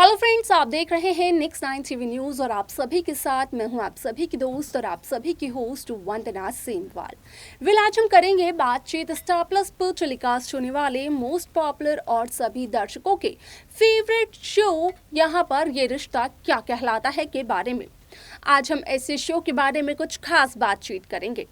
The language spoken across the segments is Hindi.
हेलो फ्रेंड्स, आप देख रहे हैं नेक्स्ट 9 टीवी न्यूज और आप सभी के साथ मैं हूं आप सभी की दोस्त और आप सभी की होस्ट वंदना सेमवाल। आज हम करेंगे बातचीत स्टार प्लस पर टेलीकास्ट होने वाले मोस्ट पॉपुलर और सभी दर्शकों के फेवरेट शो यहां पर ये रिश्ता क्या कहलाता है के बारे में। आज हम ऐसे शो के बारे में कुछ खास बातचीत करेंगे।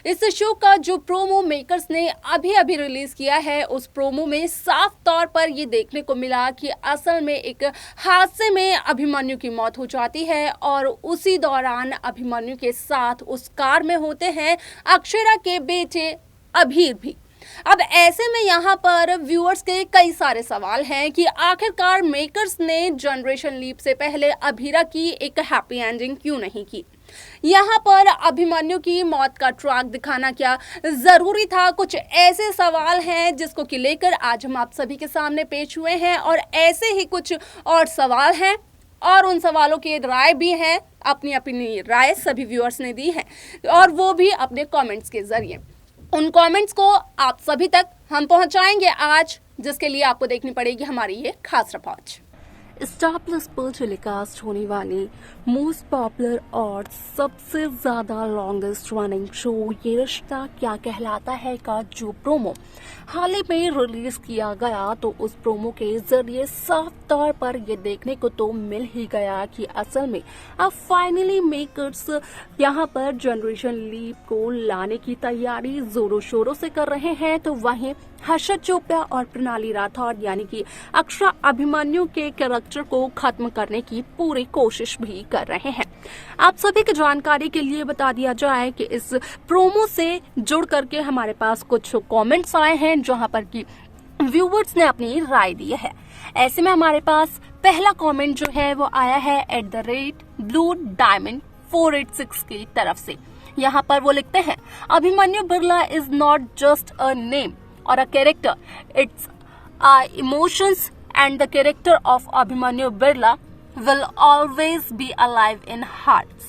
इस शो का जो प्रोमो मेकर्स ने अभी रिलीज किया है, उस प्रोमो में साफ तौर पर ये देखने को मिला कि असल में एक हादसे में अभिमन्यु की मौत हो जाती है और उसी दौरान अभिमन्यु के साथ उस कार में होते हैं अक्षरा के बेटे अभीर भी। अब ऐसे में यहाँ पर व्यूअर्स के कई सारे सवाल हैं कि आखिरकार मेकर्स ने जनरेशन लीप से पहले अभीरा की एक हैप्पी एंडिंग क्यों नहीं की। यहाँ पर अभिमन्यु की मौत का ट्रैक दिखाना क्या जरूरी था। कुछ ऐसे सवाल हैं जिसको कि लेकर आज हम आप सभी के सामने पेश हुए हैं और ऐसे ही कुछ और सवाल हैं और उन सवालों की राय भी है, अपनी अपनी राय सभी व्यूअर्स ने दी है और वो भी अपने कमेंट्स के जरिए। उन कमेंट्स को आप सभी तक हम पहुंचाएंगे आज, जिसके लिए आपको देखनी पड़ेगी हमारी ये खास रिपोर्ट। स्टार प्लस पर टेलीकास्ट होने वाली मोस्ट पॉपुलर और सबसे ज्यादा लॉन्गेस्ट रनिंग शो ये रिश्ता क्या कहलाता है का जो प्रोमो हाल ही में रिलीज किया गया, तो उस प्रोमो के जरिए साफ तौर पर ये देखने को तो मिल ही गया कि असल में अब फाइनली मेकर्स यहाँ पर जनरेशन लीप को लाने की तैयारी जोरों शोरों से कर रहे हैं। तो वहीं हर्षद चोपड़ा और प्रणाली राठौड़ यानी कि अक्षरा अभिमन्यु के कैरेक्टर को खत्म करने की पूरी कोशिश भी कर रहे हैं। आप सभी की जानकारी के लिए बता दिया जाए कि इस प्रोमो से जुड़ करके हमारे पास कुछ कमेंट्स आए हैं जहां पर कि व्यूअर्स ने अपनी राय दी है। ऐसे में हमारे पास पहला कमेंट जो है वो आया है @BlueDiamond486 की तरफ से। यहाँ पर वो लिखते हैं, Abhimanyu Birla is not just a name or a character, it's emotions and the character of Abhimanyu Birla will always be alive in hearts।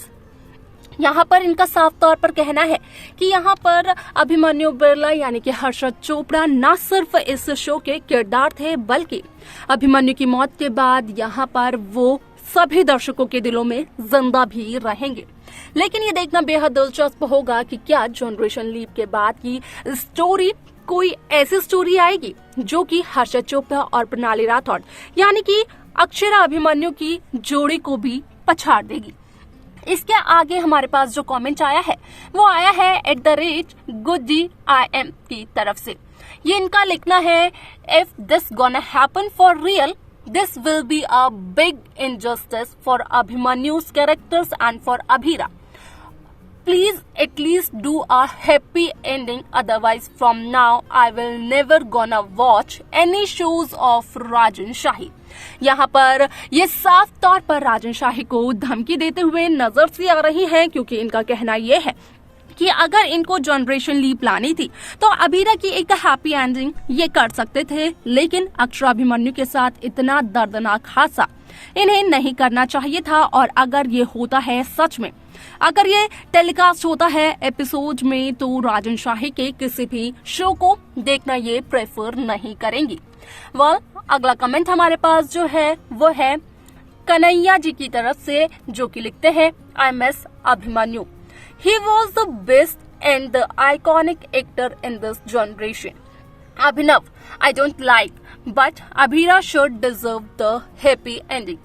यहाँ पर इनका साफ तौर पर कहना है कि यहाँ पर अभिमन्यु बिरला यानी कि हर्षद चोपड़ा न सिर्फ इस शो के किरदार थे बल्कि अभिमन्यु की मौत के बाद यहाँ पर वो सभी दर्शकों के दिलों में जिंदा भी रहेंगे। लेकिन ये देखना बेहद दिलचस्प होगा कि क्या जनरेशन लीप के बाद की स्टोरी कोई ऐसी स्टोरी आएगी जो कि हर्षद चोपड़ा और प्रणाली राठौड़ यानी कि अक्षरा अभिमन्यु की जोड़ी को भी पछाड़ देगी। इसके आगे हमारे पास जो कमेंट आया है वो आया है @GoodDIM की तरफ से। ये इनका लिखना है, if this gonna happen for real this will be a big injustice for Abhimanyu's characters and for Abhira. Please at least do a happy ending, otherwise from now I will never gonna watch any shows of राजन शाही। यहाँ पर ये साफ तौर पर राजन शाही को धमकी देते हुए नजर से आ रही हैं, क्योंकि इनका कहना ये है कि अगर इनको जनरेशन लीप लानी थी तो अभीरा की एक हैप्पी एंडिंग ये कर सकते थे, लेकिन अक्षरा अभिमन्यु के साथ इतना दर्दनाक हादसा इन्हें नहीं करना चाहिए था। और अगर ये होता है सच में, अगर ये टेलीकास्ट होता है एपिसोड में, तो राजन शाही के किसी भी शो को देखना ये प्रेफर नहीं करेंगी। अगला कमेंट हमारे पास जो है वो है कन्हैया जी की तरफ से, जो कि लिखते हैं, I miss Abhimanyu. He was the best and the iconic actor in this generation. Abhinav, I don't like, but Abhira should deserve the happy ending.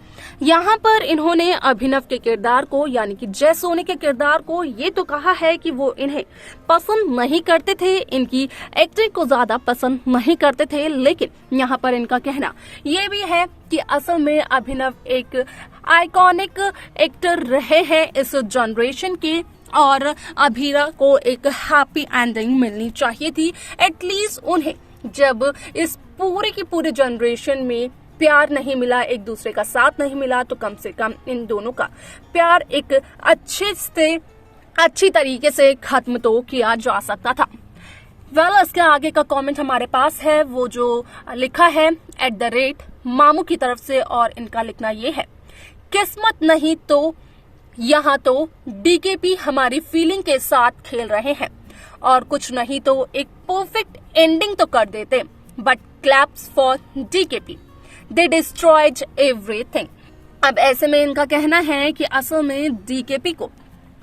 यहाँ पर इन्होंने अभिनव के किरदार को यानी कि जय सोनी के किरदार को ये तो कहा है कि वो इन्हें पसंद नहीं करते थे, इनकी एक्टिंग को ज्यादा पसंद नहीं करते थे, लेकिन यहाँ पर इनका कहना ये भी है कि असल में अभिनव एक आइकॉनिक एक्टर रहे हैं इस जनरेशन के और अभीरा को एक हैप्पी एंडिंग मिलनी चाहिए थी। एटलीस्ट उन्हें जब इस पूरे की पूरे जनरेशन में प्यार नहीं मिला, एक दूसरे का साथ नहीं मिला, तो कम से कम इन दोनों का प्यार एक अच्छी तरीके से खत्म तो किया जा सकता था। इसके आगे का कमेंट हमारे पास है वो जो लिखा है @मामू की तरफ से, और इनका लिखना ये है, किस्मत नहीं तो यहाँ तो डीकेपी हमारी फीलिंग के साथ खेल रहे हैं, और कुछ नहीं तो एक परफेक्ट एंडिंग तो कर देते, but claps for DKP. They destroyed everything. अब ऐसे में इनका कहना है कि असल में डीकेपी को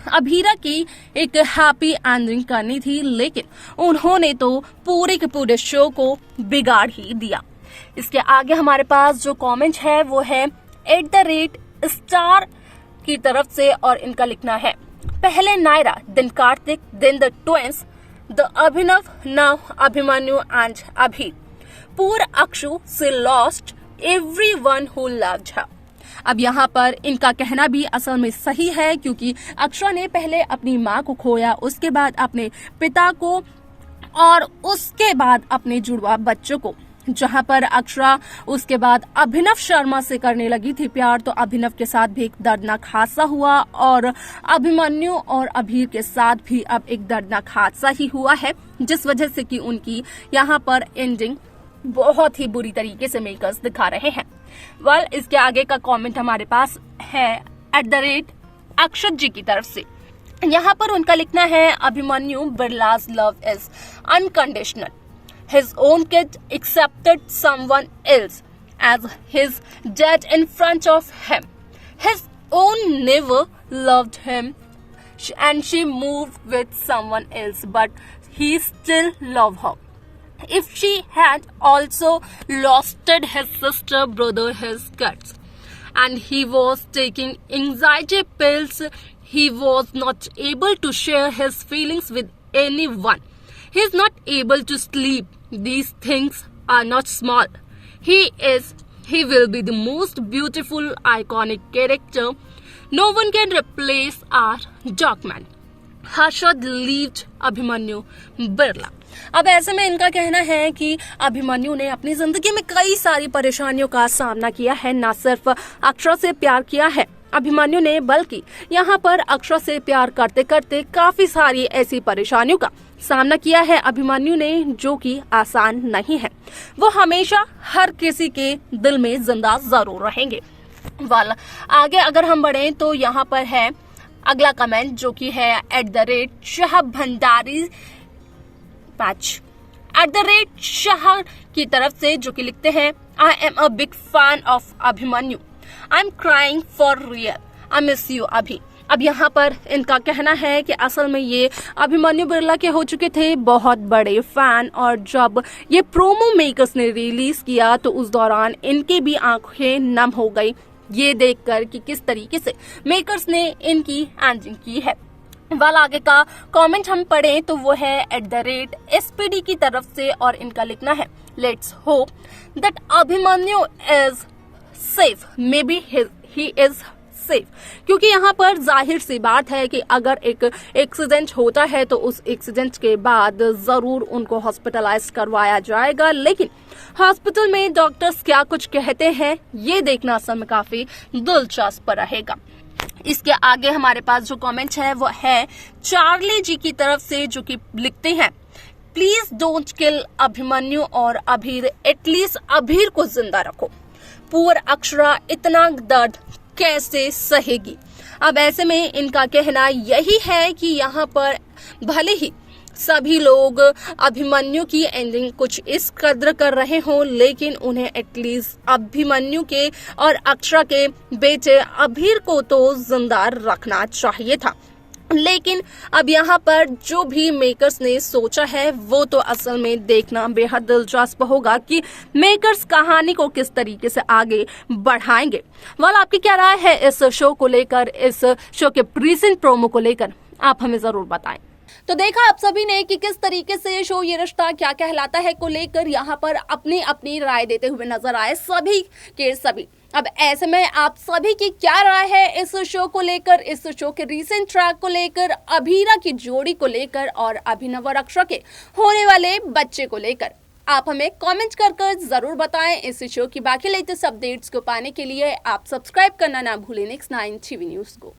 अभीरा की एक हैप्पी एंडिंग करनी थी, लेकिन उन्होंने तो पूरे के पूरे शो को बिगाड़ ही दिया। इसके आगे हमारे पास जो कमेंट है वो है @स्टार की तरफ से, और इनका लिखना है पहले Naira, then Kartik, then the twins, the Abhinav, now Abhimanyu and Abhi. Poor Akshu से lost everyone who loved her. अब यहाँ पर इनका कहना भी असल में सही है, क्योंकि अक्षरा ने पहले अपनी माँ को खोया, उसके बाद अपने पिता को, और उसके बाद अपने जुड़वा बच्चों को। जहां पर अक्षरा उसके बाद अभिनव शर्मा से करने लगी थी प्यार, तो अभिनव के साथ भी एक दर्दनाक हादसा हुआ, और अभिमन्यु और अभीर के साथ भी अब एक दर्दनाक हादसा ही हुआ है, जिस वजह से कि उनकी यहाँ पर एंडिंग बहुत ही बुरी तरीके से मेकर्स दिखा रहे हैं। इसके आगे का कमेंट हमारे पास है @अक्षत जी की तरफ से। यहाँ पर उनका लिखना है Abhimanyu Birla's love is unconditional, his own kid accepted someone else as his dad in front of him, his own never loved him and she moved with someone else, but he still loved her. If she had also lost his sister, brother, his kids, and he was taking anxiety pills, he was not able to share his feelings with anyone. He is not able to sleep. These things are not small. He will be the most beautiful, iconic character. No one can replace our Dogman. Harshad lived Abhimanyu Birla. अब ऐसे में इनका कहना है कि अभिमन्यु ने अपनी जिंदगी में कई सारी परेशानियों का सामना किया है, न सिर्फ अक्षरा से प्यार किया है अभिमन्यु ने, बल्कि यहाँ पर अक्षरा से प्यार करते करते काफी सारी ऐसी परेशानियों का सामना किया है अभिमन्यु ने, जो कि आसान नहीं है। वो हमेशा हर किसी के दिल में जिंदा जरूर रहेंगे। आगे अगर हम बढ़े तो यहाँ पर है अगला कमेंट, जो कि है @शाह भंडारी पैच, @शाह की तरफ से, जो कि लिखते हैं I am a big fan of Abhimanyu, I am crying for real, I miss you अभी। अब यहाँ पर इनका कहना है कि असल में ये अभिमन्यु बिरला के हो चुके थे बहुत बड़े फैन, और जब ये प्रोमो मेकर्स ने रिलीज किया तो उस दौरान इनकी भी आंखें नम हो गई ये देखकर कि किस तरीके से मेकर्स ने इनकी एंडिंग की है। आगे का कमेंट हम पढ़ें तो वो है @SPD की तरफ से, और इनका लिखना है let's hope that Abhimanyu is safe, may be he is safe. क्योंकि यहाँ पर जाहिर सी बात है कि अगर एक एक्सीडेंट होता है तो उस एक्सीडेंट के बाद जरूर उनको हॉस्पिटलाइज करवाया जाएगा, लेकिन हॉस्पिटल में डॉक्टर्स क्या कुछ कहते हैं ये देखना असल में काफी दिलचस्प रहेगा। इसके आगे हमारे पास जो कमेंट है वो है चार्ली जी की तरफ से, जो कि लिखते हैं प्लीज डोंट किल अभिमन्यु और अभीर, एटलीस्ट अभीर को जिंदा रखो। पुअर अक्षरा इतना दर्द कैसे सहेगी। अब ऐसे में इनका कहना यही है कि यहाँ पर भले ही सभी लोग अभिमन्यु की एंडिंग कुछ इस कद्र कर रहे हों, लेकिन उन्हें एटलीस्ट अभिमन्यु के और अक्षरा के बेटे अभीर को तो जिंदा रखना चाहिए था। लेकिन अब यहाँ पर जो भी मेकर्स ने सोचा है वो तो असल में देखना बेहद दिलचस्प होगा कि मेकर्स कहानी को किस तरीके से आगे बढ़ाएंगे। आपकी क्या राय है इस शो को लेकर, इस शो के प्रीसेंट प्रोमो को लेकर, आप हमें जरूर बताएं। तो देखा आप सभी ने कि किस तरीके से ये शो ये रिश्ता क्या कहलाता है को लेकर यहाँ पर अपनी अपनी राय देते हुए नजर आए सभी के सभी। अब ऐसे में आप सभी की क्या राय है इस शो को लेकर, इस शो के रीसेंट ट्रैक को लेकर, अभीरा की जोड़ी को लेकर और अभिनव और अक्षरा के होने वाले बच्चे को लेकर? आप हमें कमेंट कर जरूर बताएं। इस शो की बाकी लेटेस्ट अपडेट्स को पाने के लिए आप सब्सक्राइब करना ना भूलें नेक्स्ट 9 टीवी न्यूज को।